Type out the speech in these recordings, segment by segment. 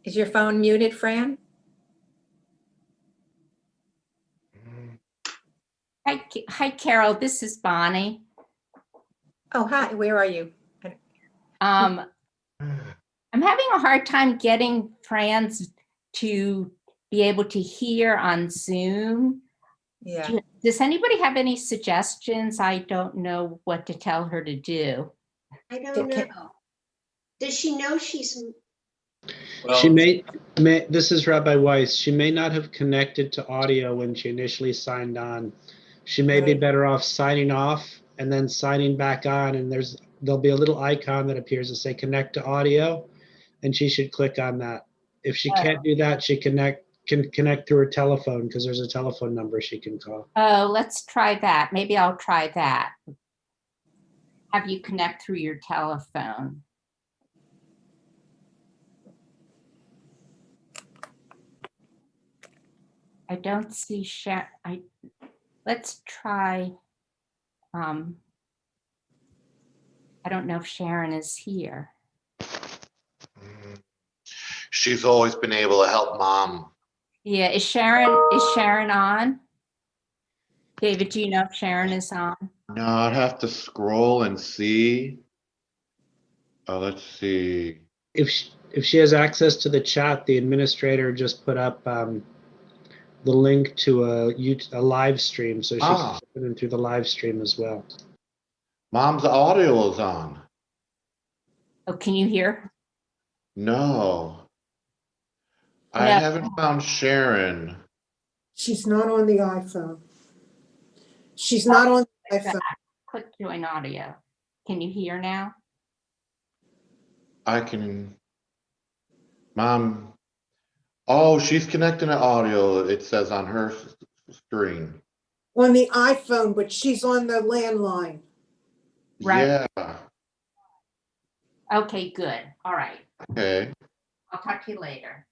Is your phone muted, Fran? Hi, Carol. This is Bonnie. Oh, hi. Where are you? I'm having a hard time getting Fran's to be able to hear on Zoom. Yeah. Does anybody have any suggestions? I don't know what to tell her to do. I don't know. Does she know she's? She may, this is Rabbi Weiss. She may not have connected to audio when she initially signed on. She may be Right. better off signing off and then signing back on, and there'll be a little icon that appears to say connect to audio, and she should click on that. If she can't do that, she can connect through her telephone, because there's a telephone number she can call. Oh, let's try that. Maybe I'll try that. Have you connect through your telephone? I don't see Sharon. Let's try. I don't know if Sharon is here. She's always been able to help Mom. Yeah, is Sharon on? David, do you know if Sharon is on? No, I'd have to scroll and see. Let's see. If she has access to the chat, the administrator just put up the link to a live stream, so she can put in through the live stream as well. Mom's audio is on. Oh, can you hear? No. I No. haven't found Sharon. She's not on the iPhone. She's not on the iPhone. Click join audio. Can you hear now? I can. Mom. Oh, she's connecting to audio, it says on her screen. On the iPhone, but she's on the landline. Right. Yeah. Okay, good. All right. Okay. I'll talk to you later.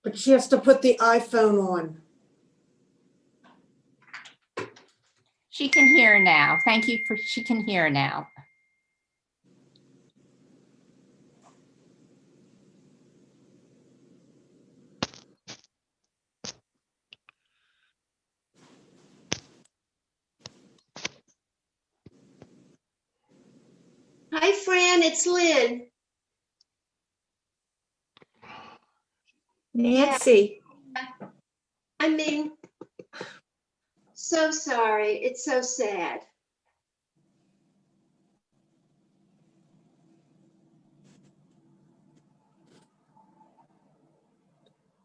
But she has to put the iPhone on. She can hear now. Thank you for, she can hear now. Hi, Fran, it's Lynn. Nancy. I mean, so sorry. It's so sad.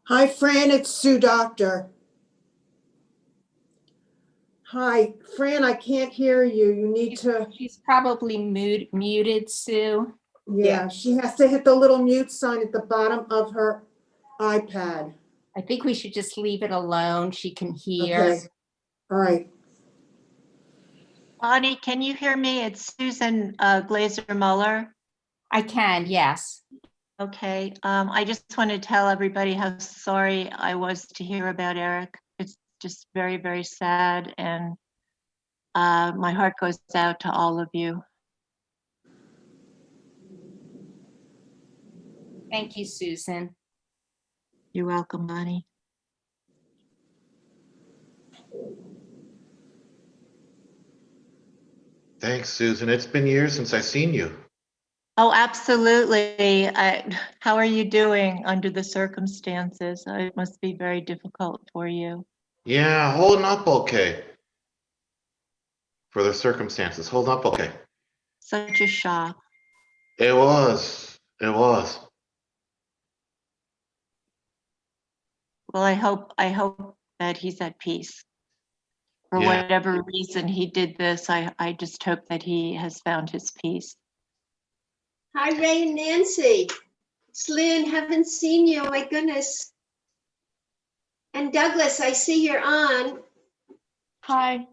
Hi, Fran, it's Sue Doctor. Hi, Fran, I can't hear you. You need to, She's probably muted, Sue. yeah, she has to hit the little mute sign at the bottom of her iPad. I think we should just leave it alone. She can hear. Okay, all right. Bonnie, can you hear me? It's Susan Glazer Muller. I can, yes. Okay, I just want to tell everybody how sorry I was to hear about Eric. It's just very, very sad, and my heart goes out to all of you. Thank you, Susan. You're welcome, Bonnie. Thanks, Susan. It's been years since I've seen you. Oh, absolutely. How are you doing under the circumstances? It must be very difficult for you. Yeah, holding up okay. For the circumstances, holding up okay. Such a shock. It was. It was. Well, I hope that he's at peace. For Yeah. whatever reason he did this, I just hope that he has found his peace. Hi, Ray and Nancy. It's Lynn. Haven't seen you. My goodness. And Douglas, I see you're on. Hi.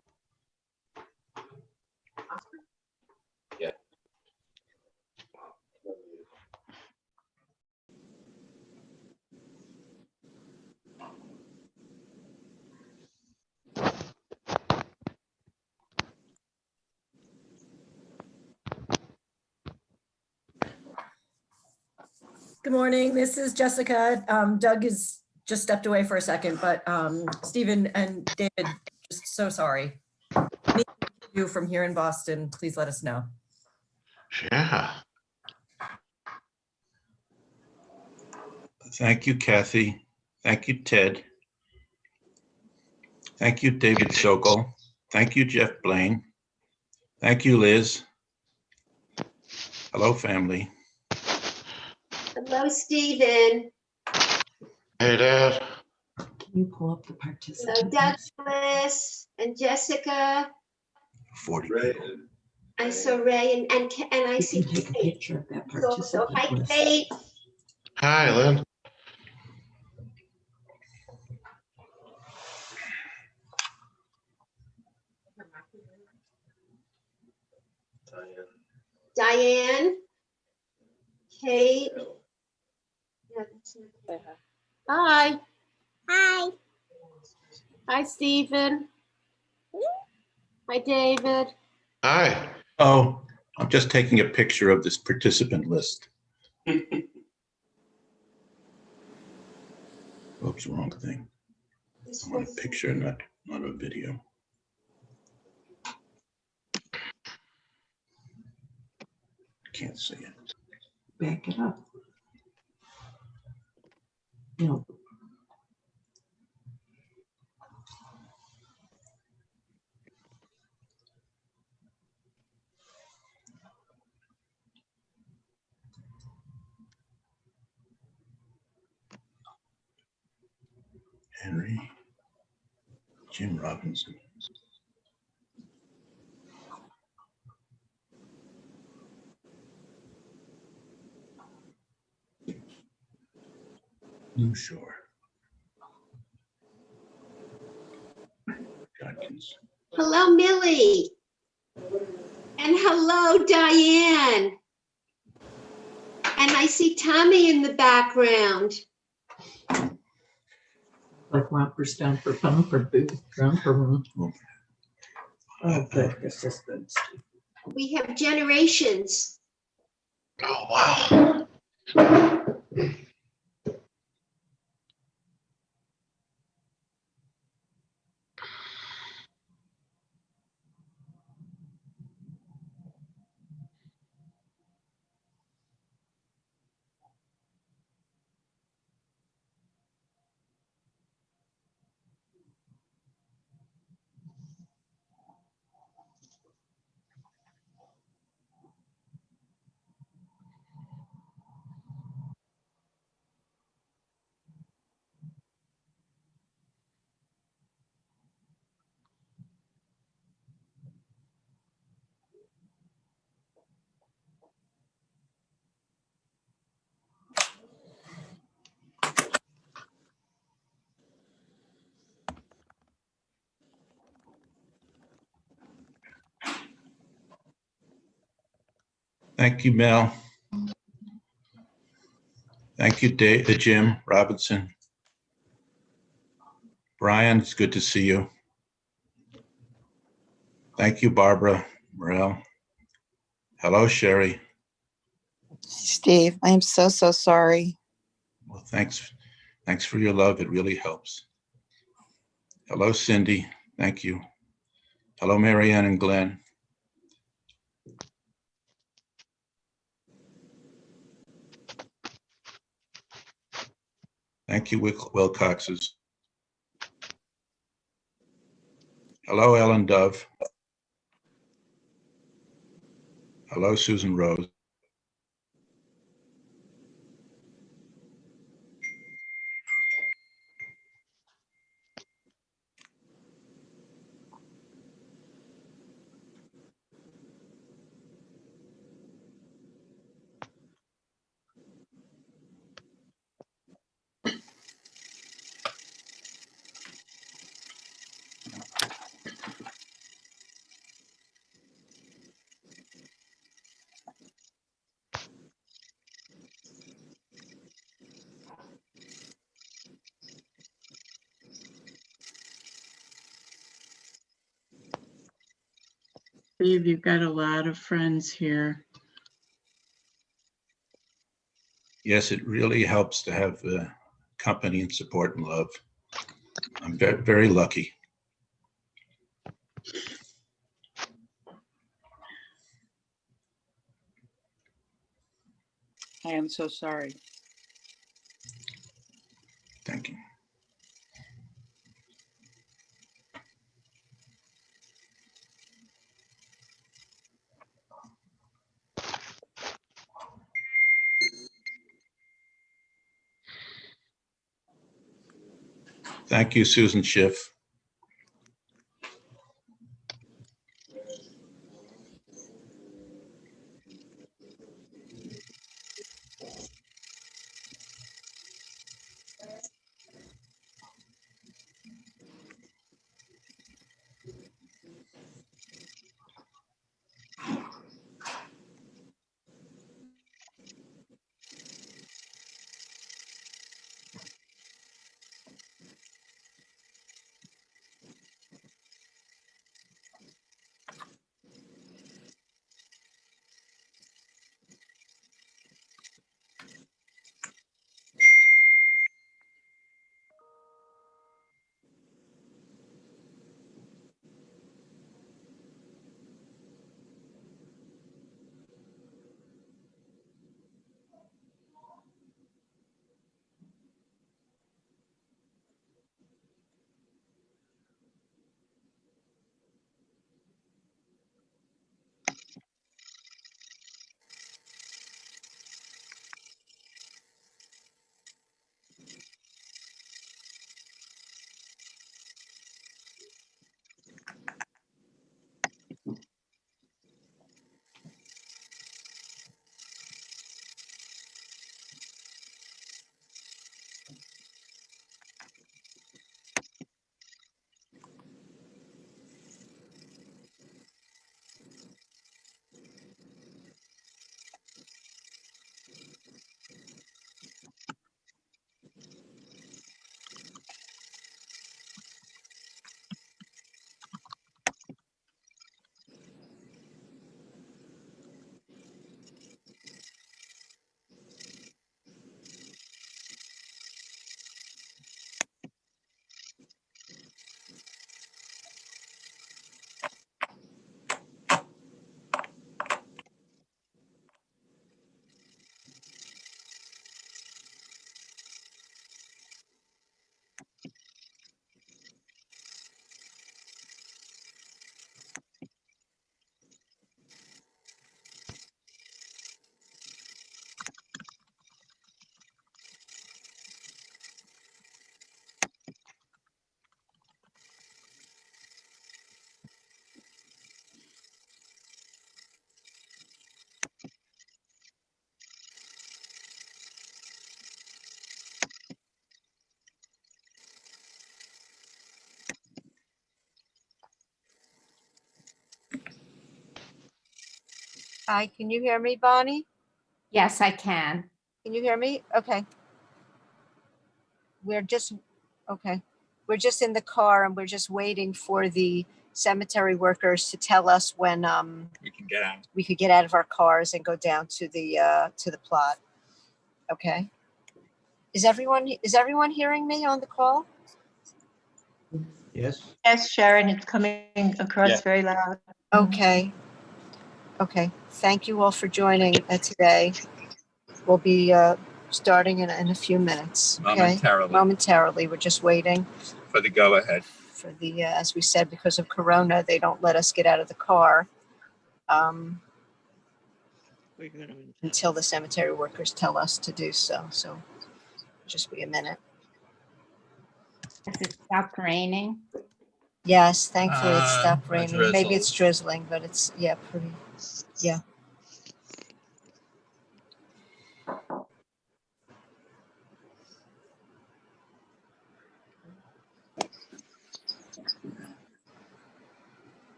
Good morning. This is Jessica. Doug is just stepped away for a second, but Stephen and David, just so sorry. Anything you from here in Boston, please let us know. Yeah. Thank you, Kathy. Thank you, Ted. Thank you, David Sokol. Thank you, Jeff Blaine. Thank you, Liz. Hello, family. Hello, Stephen. Hey, Dad. Can you pull up the Hello, participant list? Douglas and Jessica. 40 Ray. people. I saw Ray and I You see can take a Kate. picture of that So hi, participant list. Kate. Hi, Lynn. Diane. Kate. No, that's not Kate. Hi. Hi. Hi, Stephen. Hi, David. Hi. Oh, I'm just taking a picture of this participant list. Oops, wrong thing. I want a picture, not a video. Can't see it. Back it up. No. Henry, Jim Robinson. New Shore. Judkins. Hello, Millie. And hello, Diane. And I see Tommy in the background. Like Romper Stomper Bumper Boo Romper. Oh, good. This is good. We have generations. Oh, wow. Thank you, Mel. Thank you, Jim Robinson. Brian, it's good to see you. Thank you, Barbara Morel. Hello, Sherry. Steve, I'm so sorry. Well, thanks for your love. It really helps. Hello, Cindy. Thank you. Hello, Marianne and Glenn. Thank you, Wilcoxes. Hello, Ellen Dove. Hello, Susan Rose. Steve, you've got a lot of friends here. Yes, it really helps to have company and support and love. I'm very, very lucky. I am so sorry. Thank you. Thank you, Susan Schiff. Hi, can you hear me, Bonnie? Yes, I can. Can you hear me? Okay. We're just, okay. We're just in the car and we're just waiting for the cemetery workers to tell us when we could get out of our cars and go down to the plot. Okay. Is everyone hearing me on the call? Yes. Yes, Sharon, it's coming across very loud. Okay. Okay. Thank you all for joining today. We'll be starting in a few minutes. Okay? Momentarily. We're just waiting For the go-ahead. for the, as we said, because of Corona, they don't let us get out of the car until the cemetery workers tell us to do so. So just be a minute. Has it stopped raining? Yes, thankfully it stopped A raining. Maybe drizzle. it's drizzling, but it's, yeah, pretty, yeah.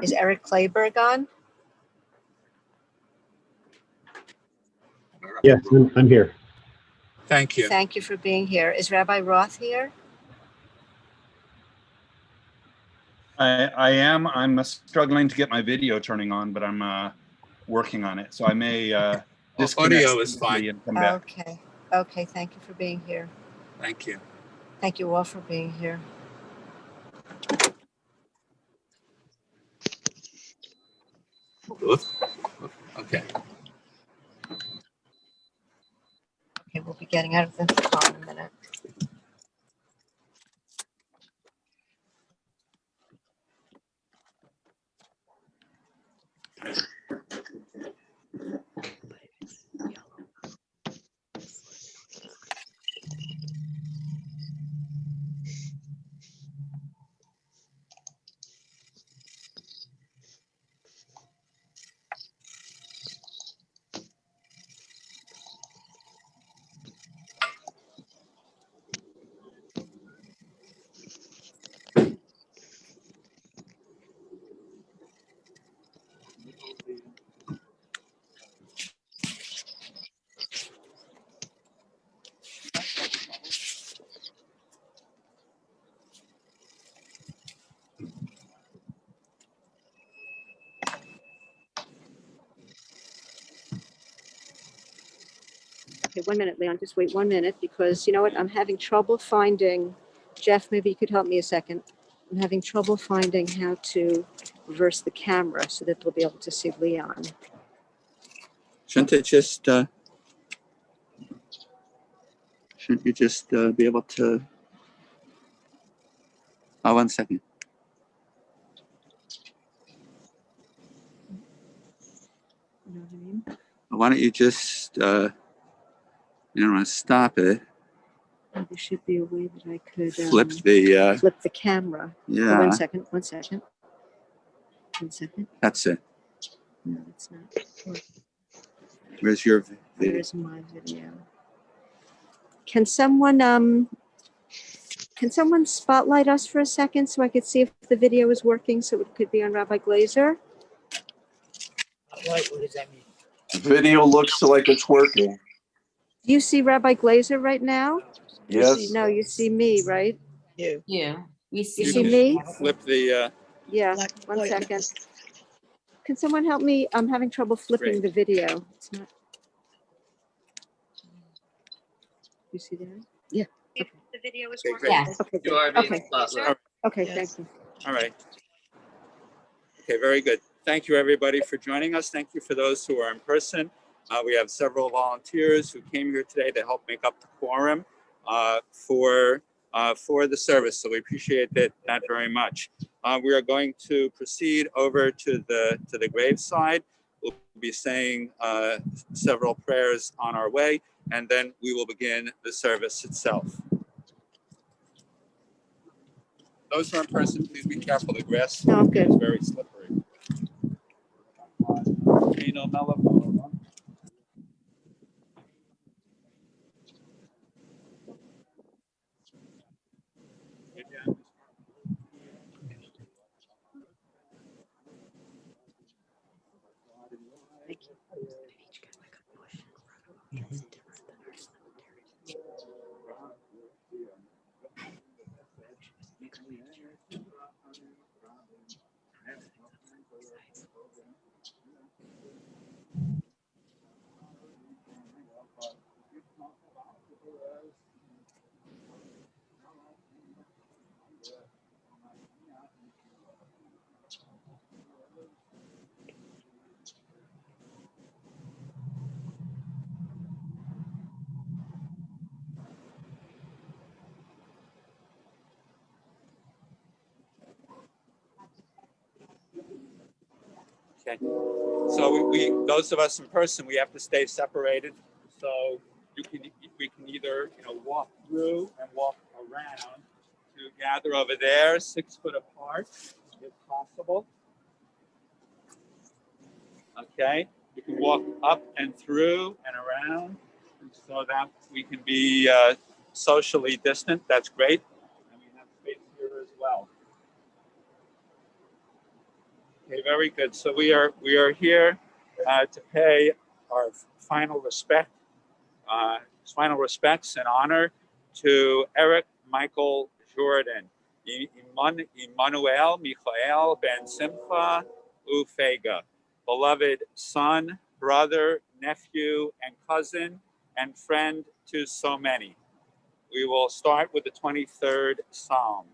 Is Eric Clayberg on? Yes, I'm here. Thank you. Thank you for being here. Is Rabbi Roth here? I am. I'm struggling to get my video turning on, but I'm working on it. So I may disconnect Audio is fine. and come back. Okay. Okay, thank you for being here. Thank you. Thank you all for being here. Oops. Okay. Okay, we'll be getting out of the car in a minute. Okay, 1 minute, Leon, just wait 1 minute because you know what? I'm having trouble finding, Jeff, maybe you could help me a second. I'm having trouble finding how to reverse the camera so that we'll be able to see Leon. Shouldn't it just, shouldn't you just be able to, oh, 1 second. You know what I mean? Why don't you just, you don't want to stop it, Oh, there should be a way that I could flip the, flip the camera. Oh, yeah, 1 second, 1 second. 1 second. that's it. No, it's not. Where's your video? There's my video. Can someone spotlight us for a second so I could see if the video is working so it could be on Rabbi Glazer? What does that mean? Video looks like it's working. Do you see Rabbi Glazer right now? Yes. No, you see me, right? You. You. We You see see you. me? Flip the, Yeah, 1 second. Can someone help me? I'm having trouble flipping Great. the video. It's not. You see that? Yeah. Okay. The video is Okay, working. great. Yes. Okay, You good. are being Okay. spotlighted. Okay, Yes. thank you. All right. Okay, very good. Thank you, everybody, for joining us. Thank you for those who are in person. We have several volunteers who came here today to help make up the quorum for the service. So we appreciate that very much. We are going to proceed over to the graveside. We'll be saying several prayers on our way, and then we will begin the service itself. Those who are in person, please be careful. The grass No, I'm good. is very slippery. Gino Mello. Okay, so we those of us in person, we have to stay separated. So we can either walk through and walk around to gather over there, 6 foot apart, if possible. Okay, you can walk up and through and around, so that we can be socially distant. That's great, and we have space here as well. Okay, very good. So we are here to pay our final respects and honor to Eric Michael Jordan. Emmanuel Michael Ben Simcha Ufega, beloved son, brother, nephew, and cousin, and friend to so many. We will start with the 23rd Psalm.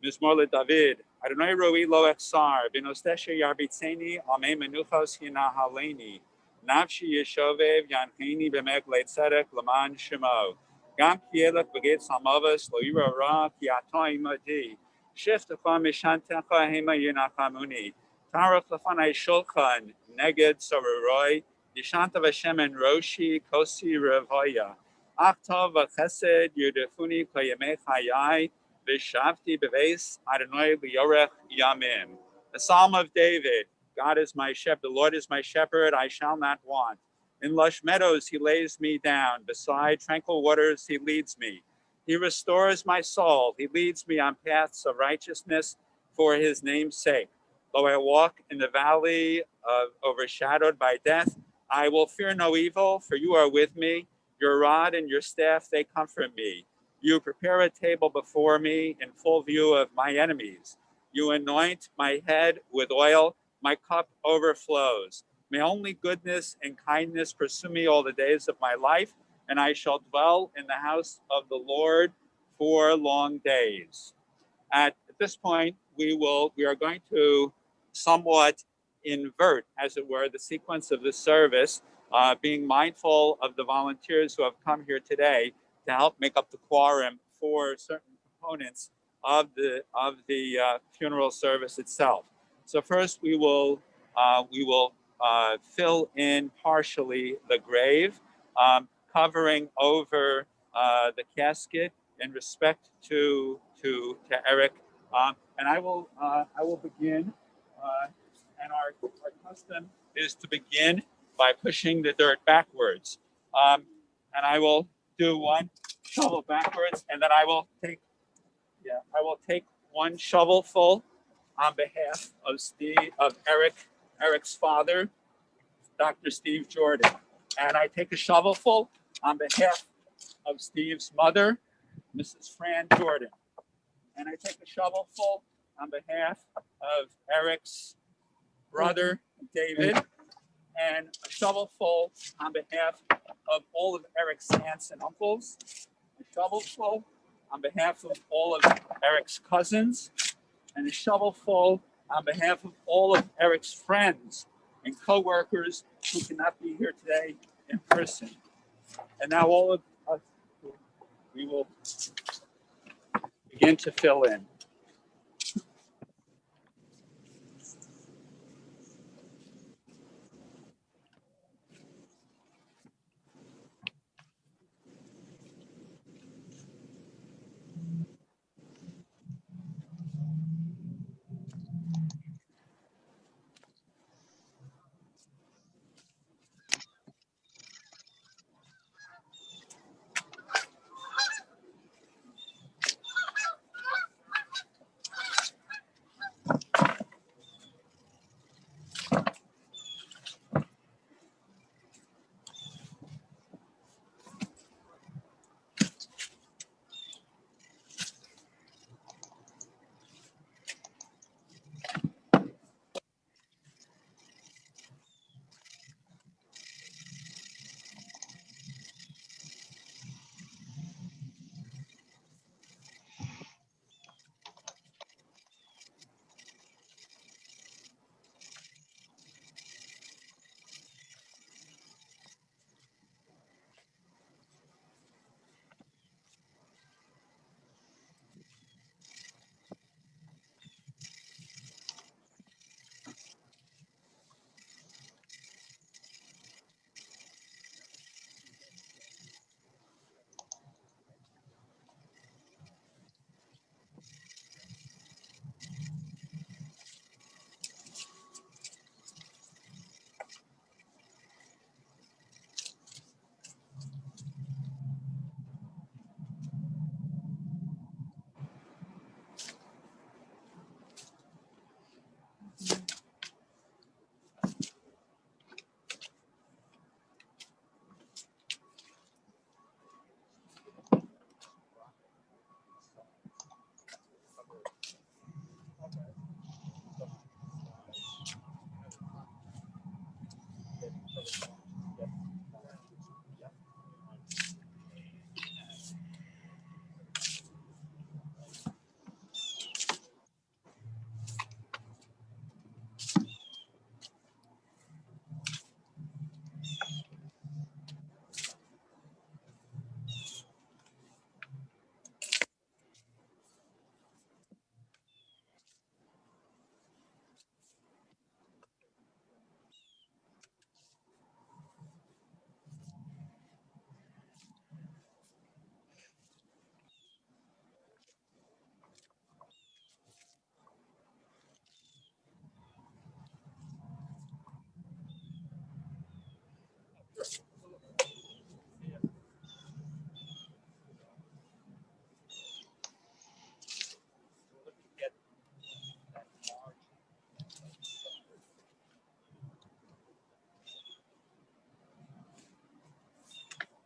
Mizmor LeDavid, Adonai roi lo echsar, v'nosteshe yarbitzeni, amei menuchos hinahaleni, nafshi yeshovev yancheni b'mek leitzedek l'man shemo, gam kielech b'geit samavos lo yira ra ki ato imadi, shiftecha mishantecha hema yinachamuni, tarach lefanai shulchan neged sororoi, yishanta v'shem en roshi kosi revoya, achtov v'chesed yudefuni koyemei chayai, Vishavti beves Adonai liyorech yamim. The Psalm of David. God is my shepherd. The Lord is my shepherd. I shall not want. In lush meadows he lays me down. Beside tranquil waters he leads me. He restores my soul. He leads me on paths of righteousness for his name's sake. Though I walk in the valley overshadowed by death, I will fear no evil, for you are with me. Your rod and your staff, they comfort me. You prepare a table before me in full view of my enemies. You anoint my head with oil, my cup overflows. May only goodness and kindness pursue me all the days of my life, and I shall dwell in the house of the Lord for long days. At this point, we are going to somewhat invert, as it were, the sequence of the service, being mindful of the volunteers who have come here today to help make up the quorum for certain components of the funeral service itself. So first, we will fill in partially the grave, covering over the casket in respect to Eric, and I will begin. And our custom is to begin by pushing the dirt backwards, and I will do one shovel backwards, and then I will take one shovelful on behalf of Eric's father, Dr. Steve Jordan, and I take a shovelful on behalf of Steve's mother, Mrs. Fran Jordan, and I take a shovelful on behalf of Eric's brother, David, and a shovelful on behalf of all of Eric's aunts and uncles, a shovelful on behalf of all of Eric's cousins, and a shovelful on behalf of all of Eric's friends and co-workers who cannot be here today in person. And now all of us, we will begin to fill in.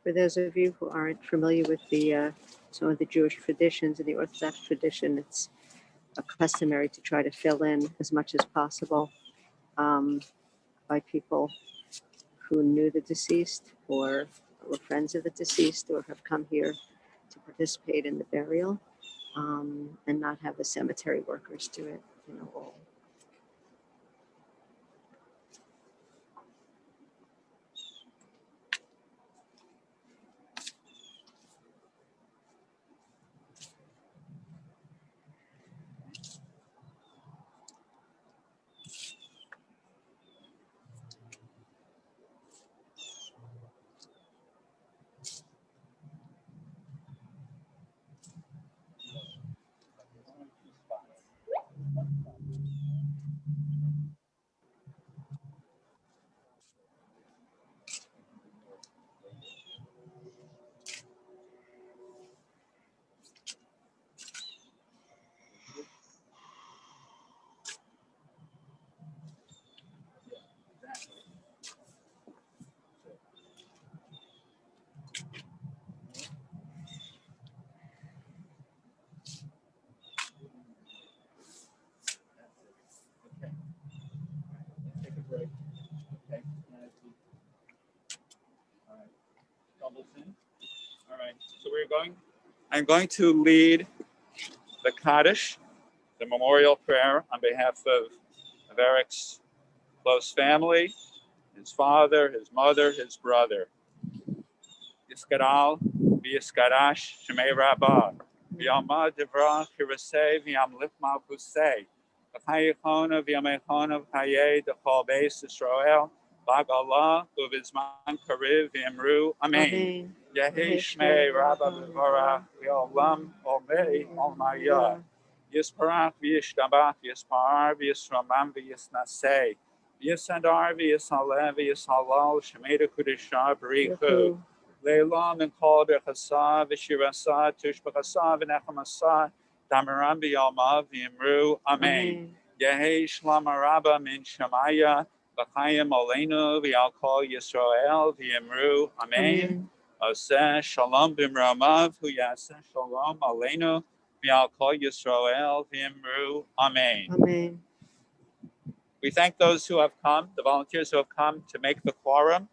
For those of you who aren't familiar with the some of the Jewish traditions and the Orthodox tradition, it's customary to try to fill in as much as possible by people who knew the deceased or were friends of the deceased or have come here to participate in the burial, and not have the cemetery workers do it, all. Take a break. Okay. All right. Doubles in. All right. So I'm going to lead the Kaddish, the memorial prayer on behalf of Eric's close family, his father, his mother, his brother. Yiskadal, v'yiskadash, shemei rabbah, v'yamad devra kiraseh, v'yamlit malkuseh, v'chayichona v'yamechona v'chayeh dechol beis Yisrael, v'agalah uvizman kariv v'yamru, amen. Yehi shmei rabbah v'varach, v'olam olmei olmaya, yisparach v'yishtabach, yispar v'yisramam v'yisnaseh, v'yisandar v'yisaleh v'yisalal, shemei dekudisha b'richu, Leilam and Kol Bechasa, Vishirasa, Tushbachasa, Vinechamasa, Damaram Biyalma, Vimru, Amen. Yehi Shlam Araba Min Shamaya, Vachayim Olenu, Vialkol Yisrael, Vimru, Amen. Oseh Shalom Bimramav, Huyaseh Shalom Olenu, Vialkol Yisrael, Vimru, Amen. Amen. We thank those who have come, the volunteers who have come to make the quorum.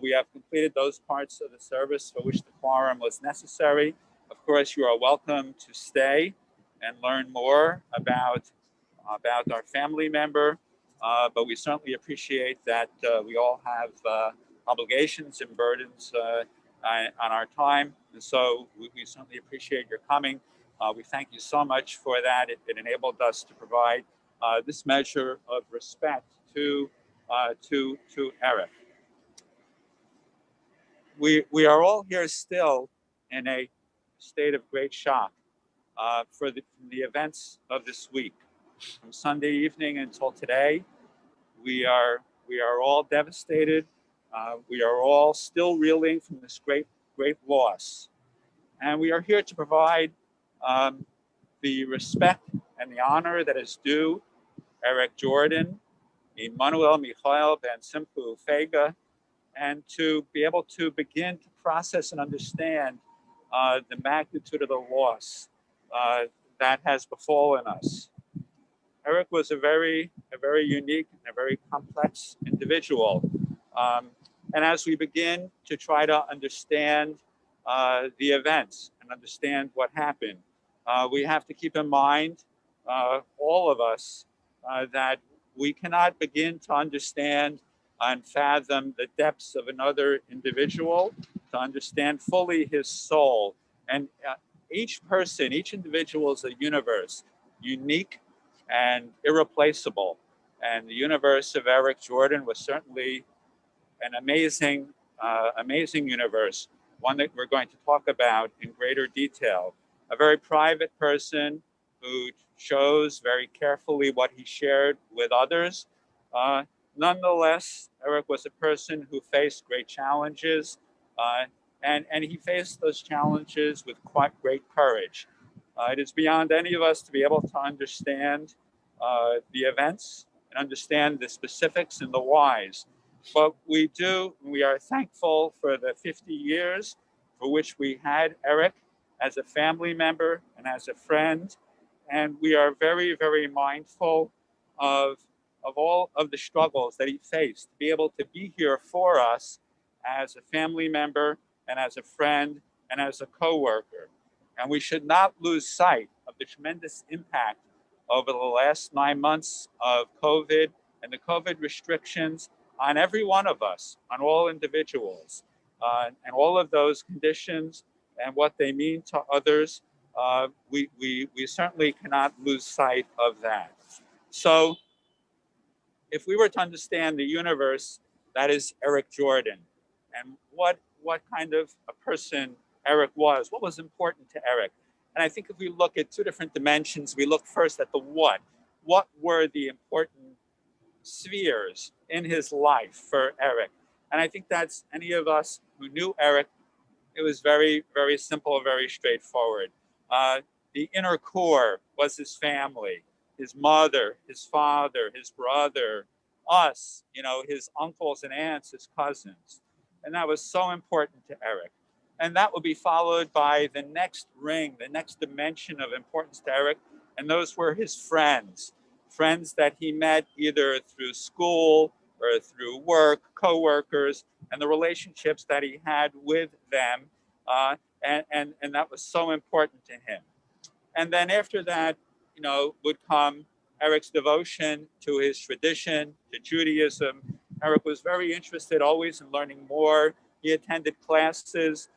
We have completed those parts of the service for which the quorum was necessary. Of course, you are welcome to stay and learn more about our family member, but we certainly appreciate that we all have obligations and burdens on our time, and so we certainly appreciate your coming. We thank you so much for that. It enabled us to provide this measure of respect to Eric. We are all here still in a state of great shock for the events of this week. From Sunday evening until today, we are all devastated. We are all still reeling from this great loss, and we are here to provide the respect and the honor that is due Eric Jordan, Emmanuel Michael Ben Simpu Fega, and to be able to begin to process and understand the magnitude of the loss that has befallen us. Eric was a very unique and a very complex individual. And as we begin to try to understand the events and understand what happened, we have to keep in mind, all of us, that we cannot begin to understand and fathom the depths of another individual, to understand fully his soul. And each person, each individual is a universe, unique and irreplaceable. And the universe of Eric Jordan was certainly an amazing, amazing universe, one that we're going to talk about in greater detail. A very private person who chose very carefully what he shared with others. Nonetheless, Eric was a person who faced great challenges, and he faced those challenges with quite great courage. It is beyond any of us to be able to understand the events and understand the specifics and the whys. But we do, we are thankful for the 50 years for which we had Eric as a family member and as a friend. And we are very, very mindful of all of the struggles that he faced, to be able to be here for us as a family member and as a friend and as a coworker. And we should not lose sight of the tremendous impact over the last 9 months of COVID and the COVID restrictions on every one of us, on all individuals, and all of those conditions and what they mean to others. We certainly cannot lose sight of that. So if we were to understand the universe that is Eric Jordan, and what kind of a person Eric was, what was important to Eric. And I think if we look at two different dimensions, we look first at the what. What were the important spheres in his life for Eric? And I think that's any of us who knew Eric, it was very, very simple, very straightforward. The inner core was his family, his mother, his father, his brother, us, his uncles and aunts, his cousins. And that was so important to Eric. And that would be followed by the next ring, the next dimension of importance to Eric. And those were his friends that he met either through school or through work, coworkers, and the relationships that he had with them. And that was so important to him. And then after that, would come Eric's devotion to his tradition, to Judaism. Eric was very interested always in learning more. He attended classes.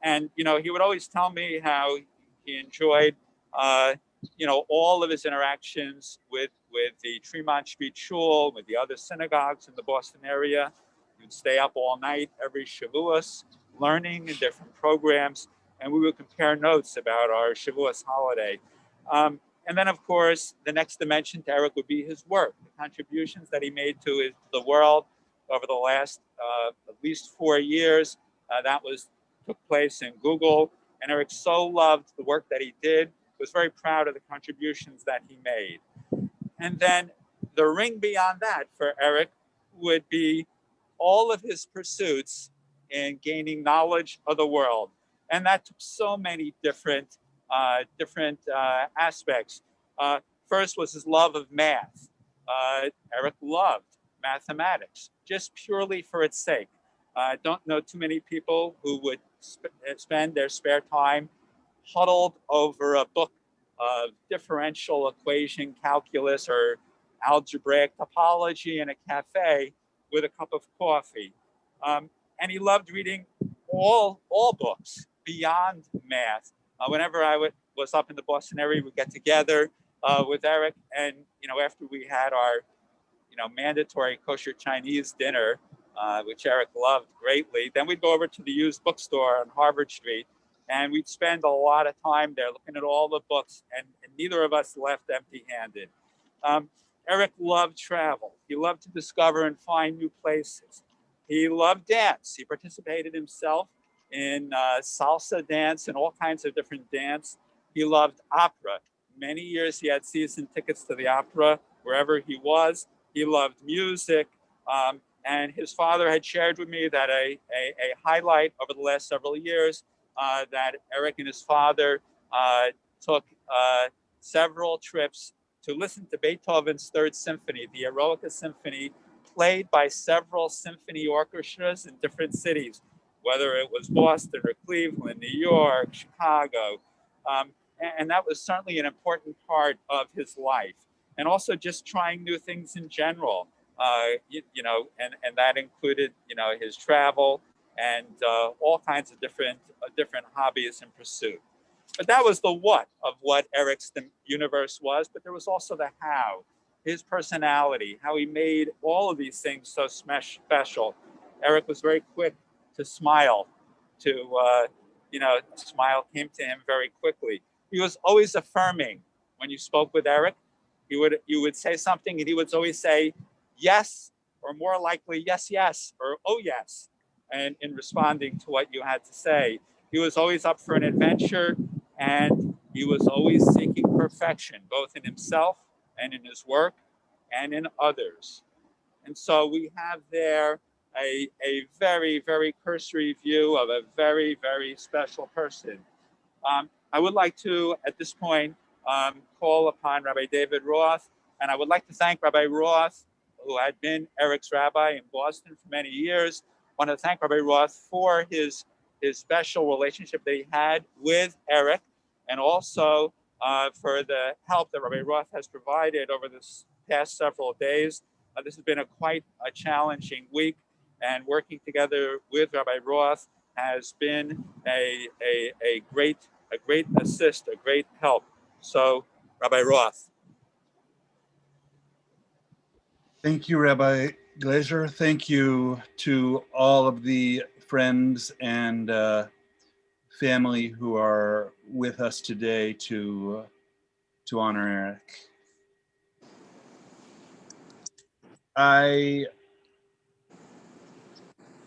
And he would always tell me how he enjoyed, all of his interactions with the Tremont Street Shul, with the other synagogues in the Boston area. He would stay up all night every Shavuos, learning in different programs, and we would compare notes about our Shavuos holiday. And then, of course, the next dimension to Eric would be his work, the contributions that he made to the world over the last at least 4 years. That took place in Google, and Eric so loved the work that he did, was very proud of the contributions that he made. And then the ring beyond that for Eric would be all of his pursuits in gaining knowledge of the world. And that took so many different aspects. First was his love of math. Eric loved mathematics, just purely for its sake. I don't know too many people who would spend their spare time huddled over a book of differential equation calculus or algebraic topology in a cafe with a cup of coffee. And he loved reading all books beyond math. Whenever I was up in the Boston area, we'd get together with Eric, and after we had our mandatory kosher Chinese dinner, which Eric loved greatly, then we'd go over to the used bookstore on Harvard Street, and we'd spend a lot of time there looking at all the books, and neither of us left empty-handed. Eric loved travel. He loved to discover and find new places. He loved dance. He participated himself in salsa dance and all kinds of different dance. He loved opera. Many years he had season tickets to the opera wherever he was. He loved music. And his father had shared with me that a highlight over the last several years that Eric and his father took several trips to listen to Beethoven's Third Symphony, the Eroica Symphony, played by several symphony orchestras in different cities, whether it was Boston or Cleveland, New York, Chicago. And that was certainly an important part of his life. And also just trying new things in general, and that included, his travel and all kinds of different hobbies and pursuit. But that was the what of what Eric's universe was, but there was also the how, his personality, how he made all of these things so special. Eric was very quick to smile, smile came to him very quickly. He was always affirming. When you spoke with Eric, you would say something and he would always say yes, or more likely yes, yes, or oh yes, and in responding to what you had to say. He was always up for an adventure, and he was always seeking perfection, both in himself and in his work and in others. And so we have there a very, very cursory view of a very, very special person. I would like to, at this point, call upon Rabbi David Roth, and I would like to thank Rabbi Roth, who had been Eric's rabbi in Boston for many years. I want to thank Rabbi Roth for his special relationship that he had with Eric, and also for the help that Rabbi Roth has provided over this past several days. This has been quite a challenging week, and working together with Rabbi Roth has been a great assist, a great help. So, Rabbi Roth. Thank you, Rabbi Glazer. Thank you to all of the friends and family who are with us today to honor Eric. I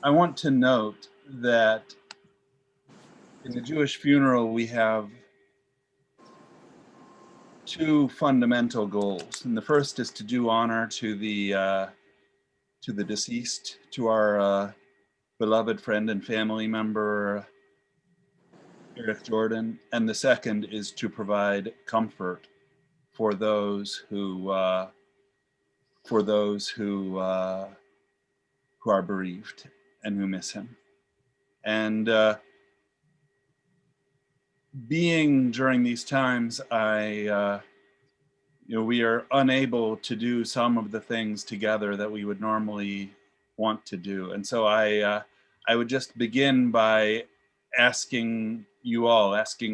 want to note that in the Jewish funeral, we have two fundamental goals. And the first is to do honor to the deceased, to our beloved friend and family member, Eric Jordan. And the second is to provide comfort for those who are bereaved and who miss him. And being during these times, we are unable to do some of the things together that we would normally want to do. And so I would just begin by asking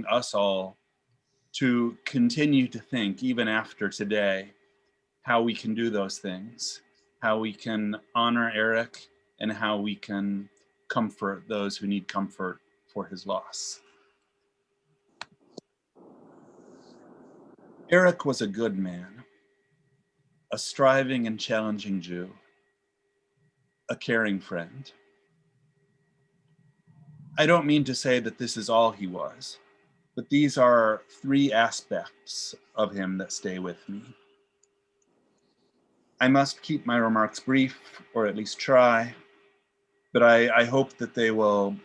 us all to continue to think, even after today, how we can do those things, how we can honor Eric, and how we can comfort those who need comfort for his loss. Eric was a good man, a striving and challenging Jew, a caring friend. I don't mean to say that this is all he was, but these are three aspects of him that stay with me. I must keep my remarks brief, or at least try, but I hope that they will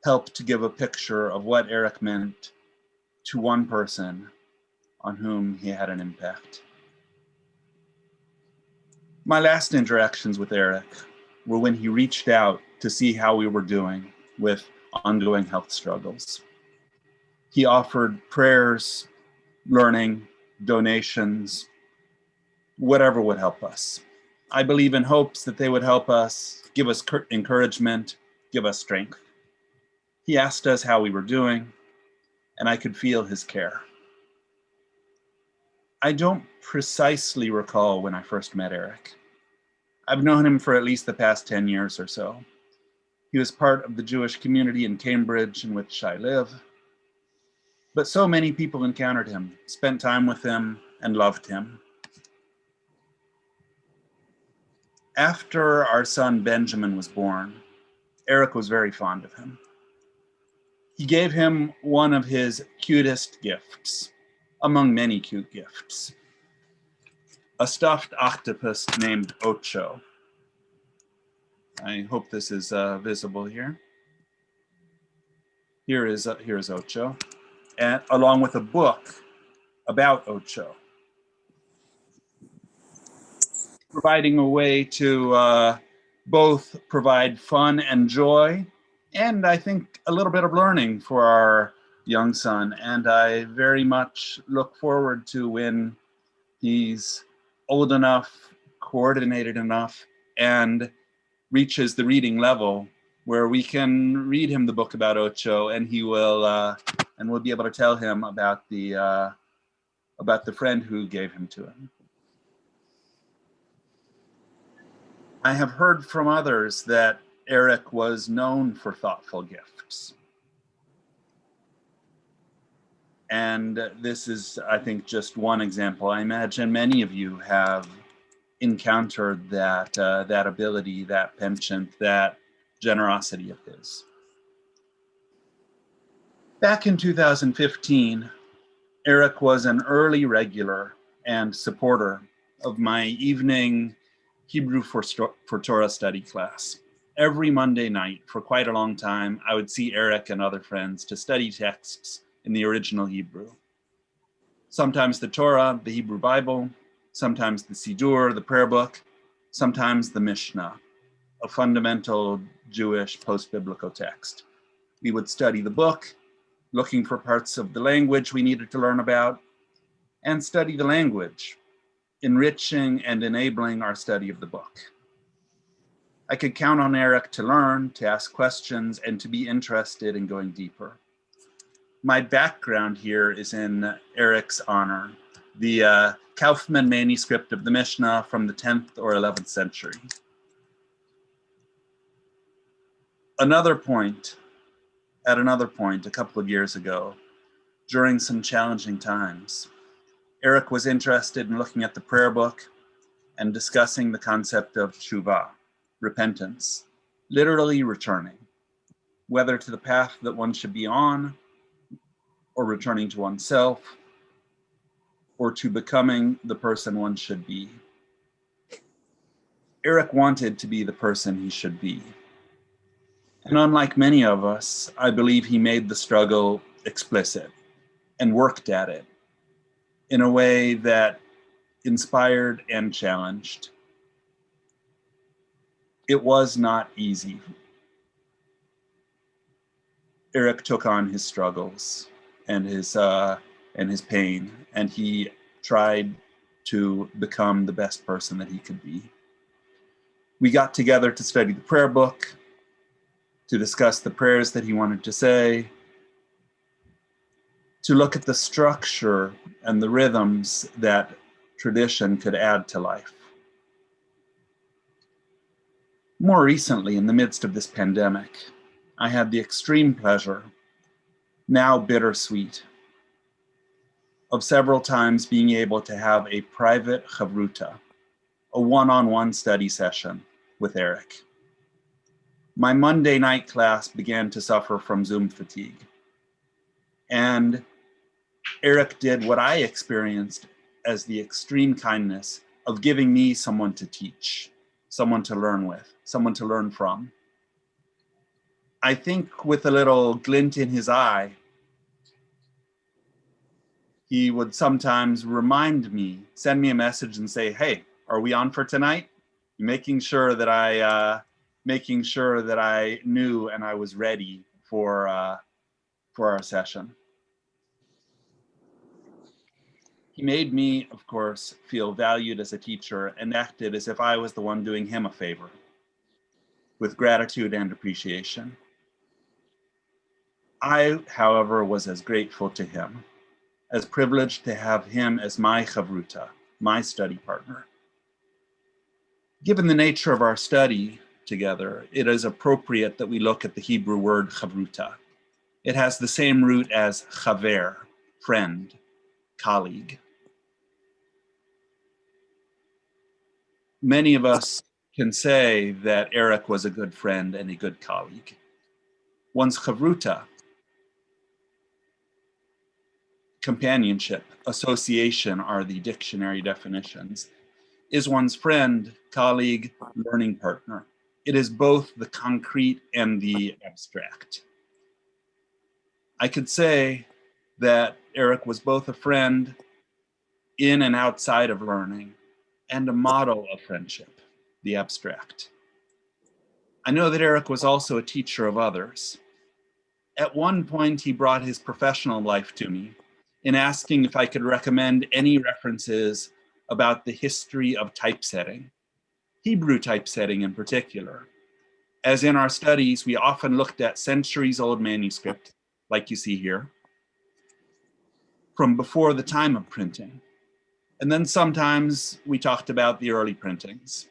help to give a picture of what Eric meant to one person on whom he had an impact. My last interactions with Eric were when he reached out to see how we were doing with ongoing health struggles. He offered prayers, learning, donations, whatever would help us. I believe in hopes that they would help us, give us encouragement, give us strength. He asked us how we were doing, and I could feel his care. I don't precisely recall when I first met Eric. I've known him for at least the past 10 years or so. He was part of the Jewish community in Cambridge in which I live. But so many people encountered him, spent time with him, and loved him. After our son Benjamin was born, Eric was very fond of him. He gave him one of his cutest gifts, among many cute gifts, a stuffed octopus named Ocho. I hope this is visible here. Here is Ocho, and along with a book about Ocho. providing a way to both provide fun and joy, and I think a little bit of learning for our young son. And I very much look forward to when he's old enough, coordinated enough, and reaches the reading level where we can read him the book about Ocho, and he will, and we'll be able to tell him about the friend who gave him to him. I have heard from others that Eric was known for thoughtful gifts. And this is, I think, just one example. I imagine many of you have encountered that ability, that penchant, that generosity of his. Back in 2015, Eric was an early regular and supporter of my evening Hebrew for Torah study class. Every Monday night for quite a long time, I would see Eric and other friends to study texts in the original Hebrew. Sometimes the Torah, the Hebrew Bible, sometimes the Siddur, the prayer book, sometimes the Mishnah, a fundamental Jewish post-biblical text. We would study the book, looking for parts of the language we needed to learn about, and study the language, enriching and enabling our study of the book. I could count on Eric to learn, to ask questions, and to be interested in going deeper. My background here is in Eric's honor, the Kaufman manuscript of the Mishnah from the 10th or 11th century. At another point, a couple of years ago, during some challenging times, Eric was interested in looking at the prayer book and discussing the concept of tshuva, repentance, literally returning, whether to the path that one should be on, or returning to oneself, or to becoming the person one should be. Eric wanted to be the person he should be. And unlike many of us, I believe he made the struggle explicit and worked at it in a way that inspired and challenged. It was not easy. Eric took on his struggles and his pain, and he tried to become the best person that he could be. We got together to study the prayer book, to discuss the prayers that he wanted to say, to look at the structure and the rhythms that tradition could add to life. More recently, in the midst of this pandemic, I had the extreme pleasure, now bittersweet, of several times being able to have a private chavruta, a one-on-one study session with Eric. My Monday night class began to suffer from Zoom fatigue. And Eric did what I experienced as the extreme kindness of giving me someone to teach, someone to learn with, someone to learn from. I think with a little glint in his eye, he would sometimes remind me, send me a message and say, hey, are we on for tonight? Making sure that I knew and I was ready for our session. He made me, of course, feel valued as a teacher and acted as if I was the one doing him a favor, with gratitude and appreciation. I, however, was as grateful to him, as privileged to have him as my chavruta, my study partner. Given the nature of our study together, it is appropriate that we look at the Hebrew word chavruta. It has the same root as chaver, friend, colleague. Many of us can say that Eric was a good friend and a good colleague. One's chavruta, companionship, association are the dictionary definitions, is one's friend, colleague, learning partner. It is both the concrete and the abstract. I could say that Eric was both a friend in and outside of learning, and a model of friendship, the abstract. I know that Eric was also a teacher of others. At one point, he brought his professional life to me in asking if I could recommend any references about the history of typesetting, Hebrew typesetting in particular. As in our studies, we often looked at centuries-old manuscripts, like you see here, from before the time of printing. And then sometimes we talked about the early printings.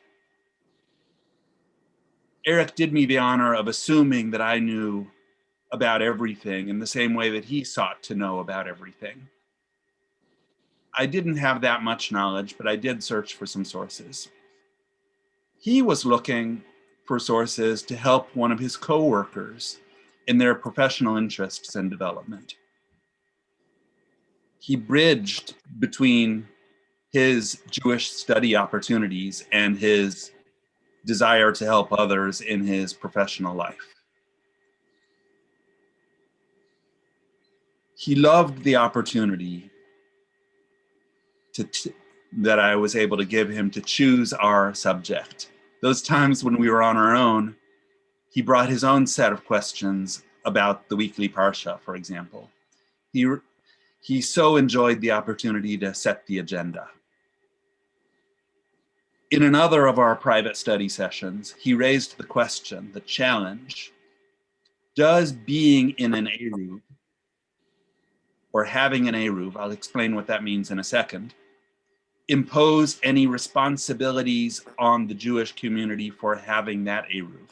Eric did me the honor of assuming that I knew about everything in the same way that he sought to know about everything. I didn't have that much knowledge, but I did search for some sources. He was looking for sources to help one of his coworkers in their professional interests and development. He bridged between his Jewish study opportunities and his desire to help others in his professional life. He loved the opportunity that I was able to give him to choose our subject. Those times when we were on our own, he brought his own set of questions about the weekly Parsha, for example. He so enjoyed the opportunity to set the agenda. In another of our private study sessions, he raised the question, the challenge, does being in an Eruv, or having an Eruv, I'll explain what that means in a second, impose any responsibilities on the Jewish community for having that Eruv?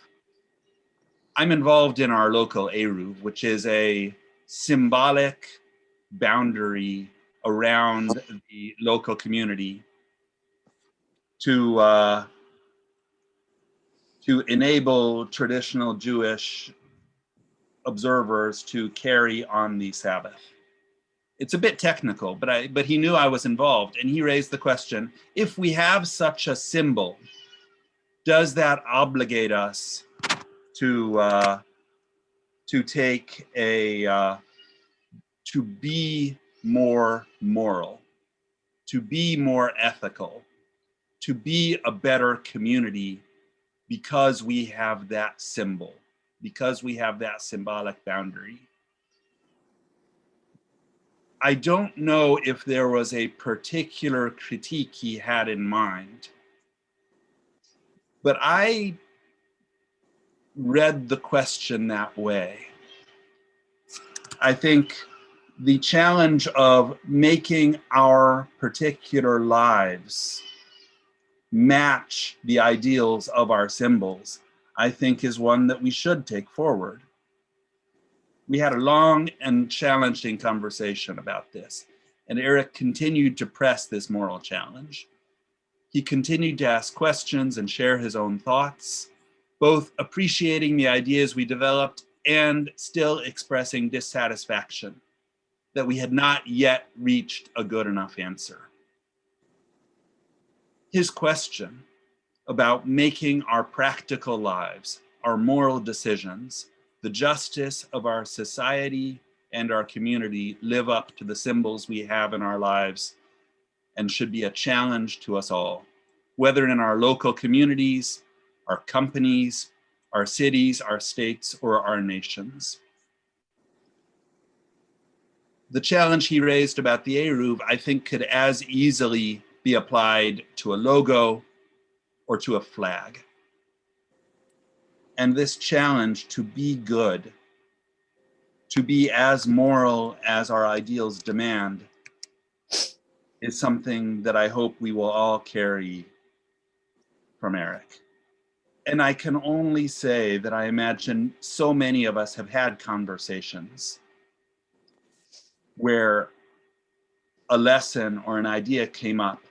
I'm involved in our local Eruv, which is a symbolic boundary around the local community to enable traditional Jewish observers to carry on the Sabbath. It's a bit technical, but he knew I was involved, and he raised the question, if we have such a symbol, does that obligate us to take to be more moral, to be more ethical, to be a better community because we have that symbol, because we have that symbolic boundary? I don't know if there was a particular critique he had in mind, but I read the question that way. I think the challenge of making our particular lives match the ideals of our symbols, I think is one that we should take forward. We had a long and challenging conversation about this, and Eric continued to press this moral challenge. He continued to ask questions and share his own thoughts, both appreciating the ideas we developed and still expressing dissatisfaction that we had not yet reached a good enough answer. His question about making our practical lives, our moral decisions, the justice of our society and our community live up to the symbols we have in our lives, and should be a challenge to us all, whether in our local communities, our companies, our cities, our states, or our nations. The challenge he raised about the Eruv, I think, could as easily be applied to a logo or to a flag. And this challenge to be good, to be as moral as our ideals demand, is something that I hope we will all carry from Eric. And I can only say that I imagine so many of us have had conversations where a lesson or an idea came up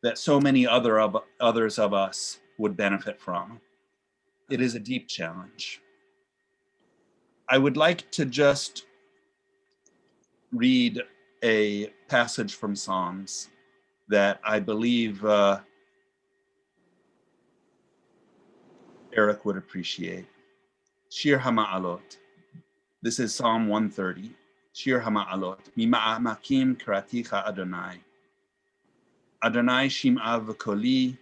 that so many others of us would benefit from. It is a deep challenge. I would like to just read a passage from Psalms that I believe Eric would appreciate. Shir HaMa'alot. This is Psalm 130. Shir HaMa'alot. Mima'amakim karaticha Adonai. Adonai shim'a v'koli,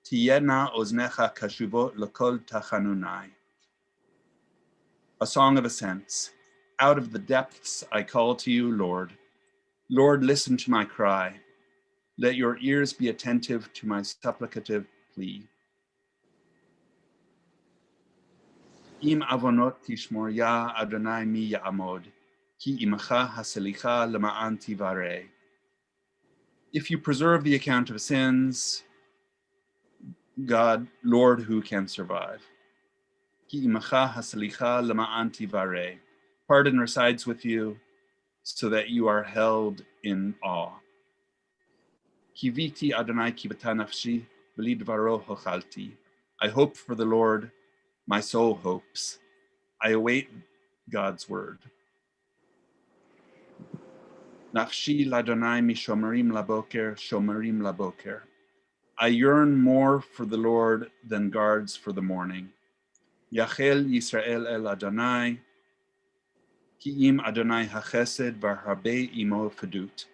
tiyena oznecha kashuvot l'kol tachanunai. A song of ascents. Out of the depths I call to you, Lord. Lord, listen to my cry. Let your ears be attentive to my supplicative plea. Im avonot tishmor ya Adonai mi ya'amod, ki imacha haselicha lema'an tivarei. If you preserve the account of sins, God, Lord, who can survive? Ki imacha haselicha lema'an tivarei. Pardon resides with you, so that you are held in awe. Kiviti Adonai kibata nafshi, v'li dvaro hochalti. I hope for the Lord, my soul hopes. I await God's word. Nafshi ladonai mi shomerim laboker, shomerim laboker. I yearn more for the Lord than guards for the morning. Yachel Yisrael el Adonai, ki im Adonai hachesed varharbe imo fedut.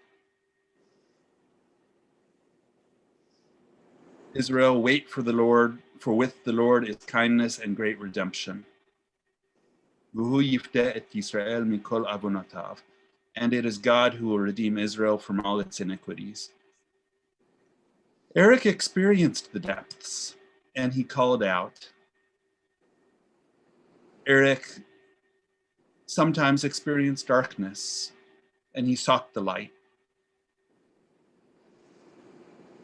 Israel, wait for the Lord, for with the Lord is kindness and great redemption. V'hu yifteh et Yisrael mikol avonotav. And it is God who will redeem Israel from all its iniquities. Eric experienced the depths, and he called out. Eric sometimes experienced darkness, and he sought the light.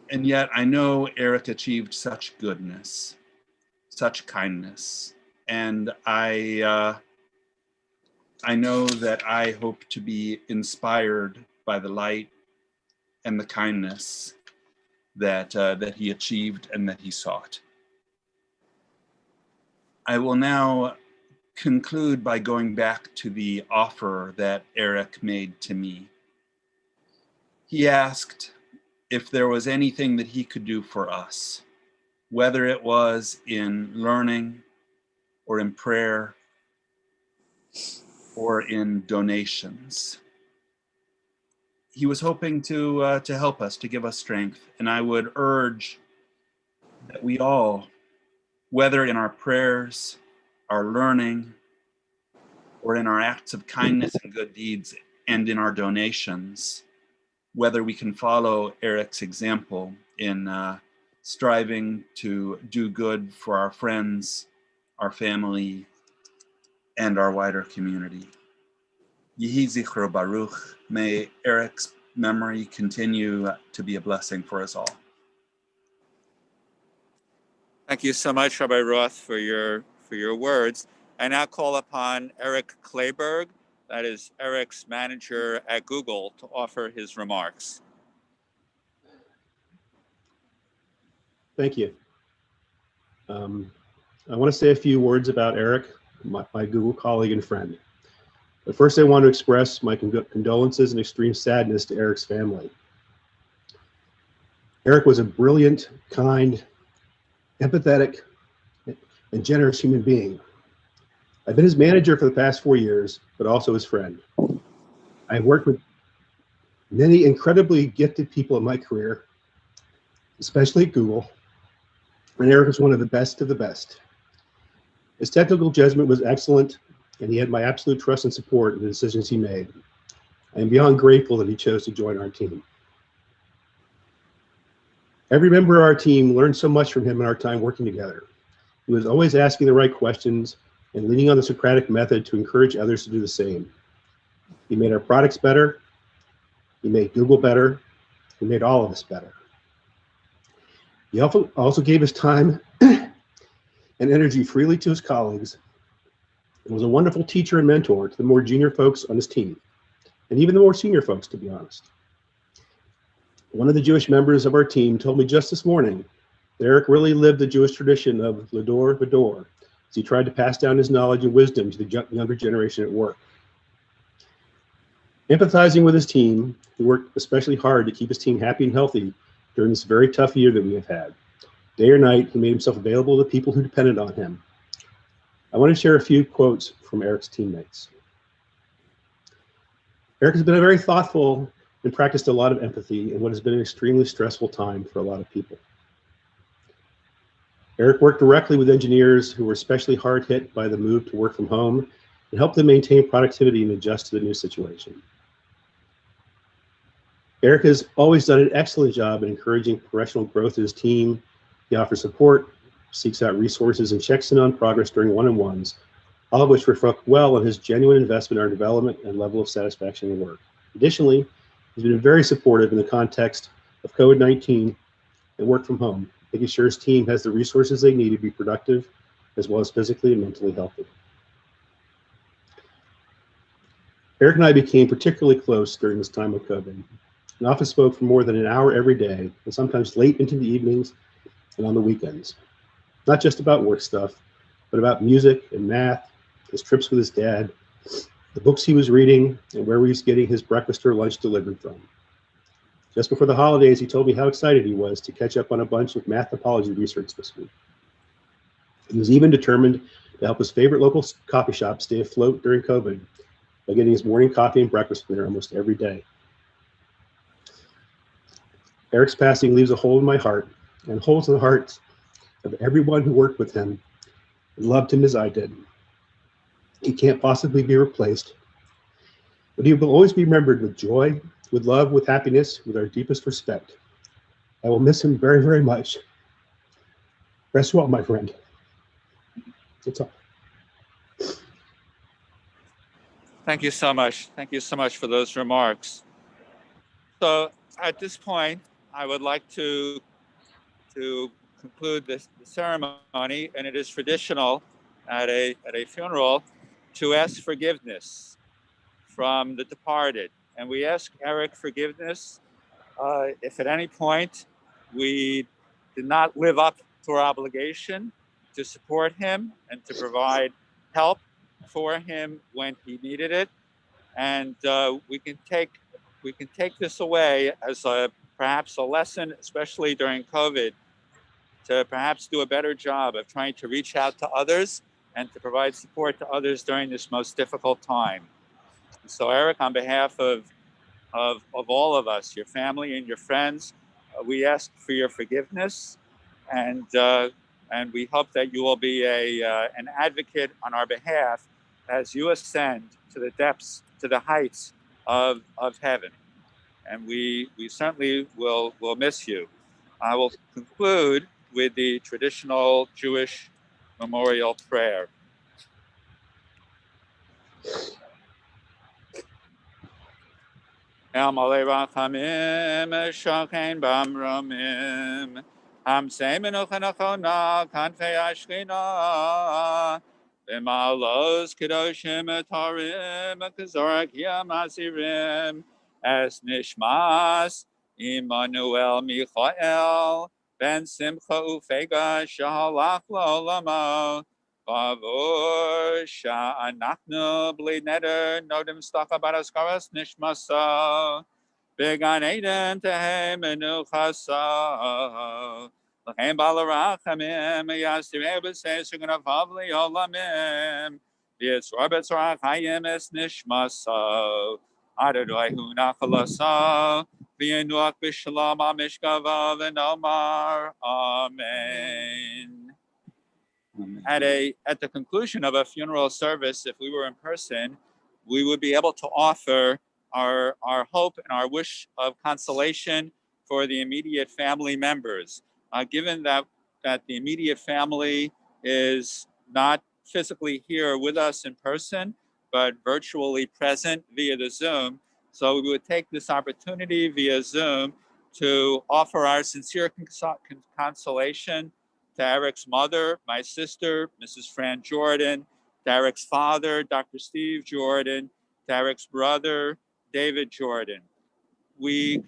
And yet I know Eric achieved such goodness, such kindness, and I know that I hope to be inspired by the light and the kindness that he achieved and that he sought. I will now conclude by going back to the offer that Eric made to me. He asked if there was anything that he could do for us, whether it was in learning or in prayer or in donations. He was hoping to help us, to give us strength. And I would urge that we all, whether in our prayers, our learning, or in our acts of kindness and good deeds, and in our donations, whether we can follow Eric's example in striving to do good for our friends, our family, and our wider community. Yehi zichro baruch. May Eric's memory continue to be a blessing for us all. Thank you so much, Rabbi Roth, for your words. I now call upon Eric Klayberg, that is Eric's manager at Google, to offer his remarks. Thank you. I want to say a few words about Eric, my Google colleague and friend. But first, I want to express my condolences and extreme sadness to Eric's family. Eric was a brilliant, kind, empathetic, and generous human being. I've been his manager for the past 4 years, but also his friend. I've worked with many incredibly gifted people in my career, especially at Google, and Eric was one of the best of the best. His technical judgment was excellent, and he had my absolute trust and support in the decisions he made. I am beyond grateful that he chose to join our team. Every member of our team learned so much from him in our time working together. He was always asking the right questions and leaning on the Socratic method to encourage others to do the same. He made our products better. He made Google better. He made all of us better. He also gave his time and energy freely to his colleagues, and was a wonderful teacher and mentor to the more junior folks on his team, and even the more senior folks, to be honest. One of the Jewish members of our team told me just this morning that Eric really lived the Jewish tradition of Lador Vador, as he tried to pass down his knowledge and wisdom to the younger generation at work. Empathizing with his team, he worked especially hard to keep his team happy and healthy during this very tough year that we have had. Day or night, he made himself available to people who depended on him. I want to share a few quotes from Eric's teammates. Eric has been a very thoughtful and practiced a lot of empathy in what has been an extremely stressful time for a lot of people. Eric worked directly with engineers who were especially hard hit by the move to work from home and helped them maintain productivity and adjust to the new situation. Eric has always done an excellent job in encouraging professional growth in his team. He offers support, seeks out resources, and checks in on progress during one-on-ones, all of which reflect well on his genuine investment in our development and level of satisfaction in work. Additionally, he's been very supportive in the context of COVID-19 and work from home, making sure his team has the resources they need to be productive, as well as physically and mentally healthy. Eric and I became particularly close during this time of COVID, and often spoke for more than an hour every day, and sometimes late into the evenings and on the weekends. Not just about work stuff, but about music and math, his trips with his dad, the books he was reading, and where he was getting his breakfast or lunch delivered from. Just before the holidays, he told me how excited he was to catch up on a bunch of math topology research this week. He was even determined to help his favorite local coffee shop stay afloat during COVID by getting his morning coffee and breakfast from there almost every day. Eric's passing leaves a hole in my heart and holes in the hearts of everyone who worked with him and loved him as I did. He can't possibly be replaced, but he will always be remembered with joy, with love, with happiness, with our deepest respect. I will miss him very, very much. Rest well, my friend. That's all. Thank you so much. Thank you so much for those remarks. So at this point, I would like to conclude the ceremony, and it is traditional at a funeral to ask forgiveness from the departed. And we ask Eric forgiveness if at any point we did not live up to our obligation to support him and to provide help for him when he needed it. And we can take this away as perhaps a lesson, especially during COVID, to perhaps do a better job of trying to reach out to others and to provide support to others during this most difficult time. So Eric, on behalf of all of us, your family and your friends, we ask for your forgiveness, and we hope that you will be an advocate on our behalf as you ascend to the depths, to the heights of heaven. And we certainly will miss you. I will conclude with the traditional Jewish memorial prayer. El Malei Rachamim, Shochein Bamromim, Hamsei Menucha Nachona, Kanfei Ashkina, B'malos Kedoshim Etarim, Kazorak Yam Azirim, Es Nishmas, Immanuel Michael, Ben Simcha Ufega, Shahalach La'olamo, Bavur Sha'anachnu Bli Neder Nodim Staka Baraskaras Nishmasa Began Eden Tehe Menuchasa L'chein Balarachamim Yastirei B'sei Shugana Pavli Olamim V'yitzor B'tzorach Hayim Es Nishmasa Adonai Hu Nachalasa V'yinuach B'Shalom Amishkava V'nomar Amen. At the conclusion of a funeral service, if we were in person, we would be able to offer our hope and our wish of consolation for the immediate family members. Given that the immediate family is not physically here with us in person, but virtually present via the Zoom, so we would take this opportunity via Zoom to offer our sincere consolation to Eric's mother, my sister, Mrs. Fran Jordan, to Eric's father, Dr. Steve Jordan, to Eric's brother, David Jordan. We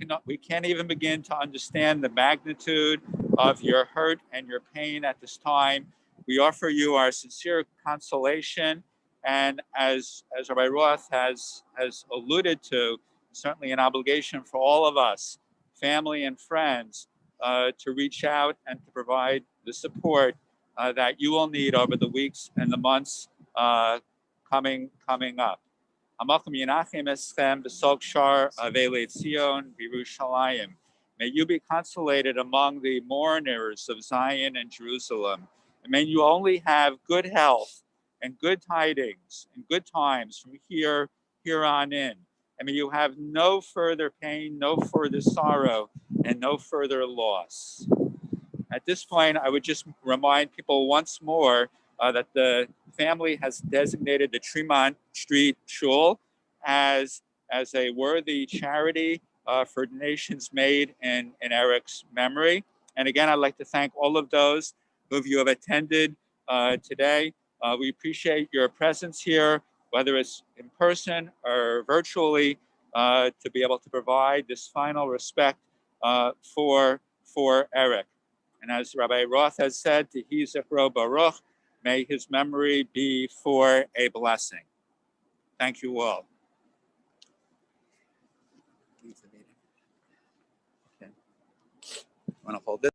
can't even begin to understand the magnitude of your hurt and your pain at this time. We offer you our sincere consolation, and as Rabbi Roth has alluded to, certainly an obligation for all of us, family and friends, to reach out and to provide the support that you will need over the weeks and the months coming up. Hamakom Yenachem Eschem B'Sog Shar Avei Tzion B'Yerushalayim. May you be consolated among the mourners of Zion and Jerusalem. And may you only have good health and good tidings and good times from here on in. And may you have no further pain, no further sorrow, and no further loss. At this point, I would just remind people once more that the family has designated the Tremont Street Shul as a worthy charity for donations made in Eric's memory. And again, I'd like to thank all of those who you have attended today. We appreciate your presence here, whether it's in person or virtually, to be able to provide this final respect for Eric. And as Rabbi Roth has said, Tehi Zichro Baruch, may his memory be for a blessing. Thank you all. Want to hold this?